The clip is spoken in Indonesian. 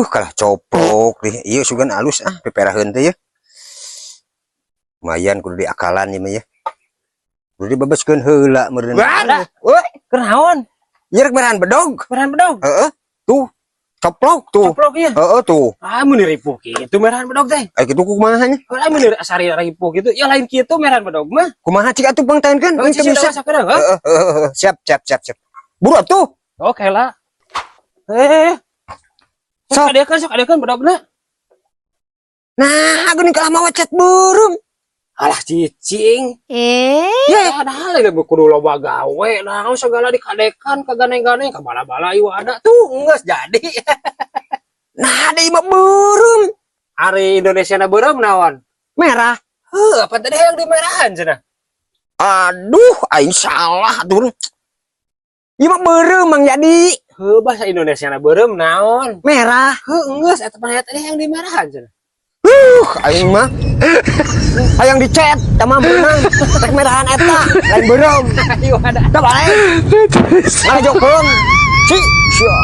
kalah coplok deh. Iya sugan alus peperaheun teh ya. Lumayan kudu diakalan ieu mah ya. Kudu dibebaskeun heula meureun. Wah, kenaon? Ieu rek berahan bedog. Merahan bedog. Heeh. Tuh. Coplok tuh. Coplok ieu. Heeh tuh. Mun ripuh kitu merahan bedog teh. Kitu kumaha nya? Mun asari ripuh kitu, ya lain kitu merahan bedog mah. Kumaha cik atuh pangtaenkeun? Teu bisa. Siap. Buru atuh. Oke lah. Sok adekan bedogna. Nah, geuning kalah mawa cat burung. Alah cicing. Ya padahal ini kudu loba gawe. Naon segala dikadekan ka ganeng-ganeng ka bala-bala ieu ada tuh geus jadi. Nah, ada imah burung. Ari Indonesia na beureum naon? Merah. Apa tadi yang dimerahan cenah? Aduh, aing salah atuh. Imah beureum mang jadi. Bahasa Indonesia na beureum naon? Merah. Geus eta panaya tadi yang dimerahan cenah. Aing mah hayang dicet sama menang rek merahan eta lain beureum. Ieu ada. Da balik. Ngajokeun. Si, sia.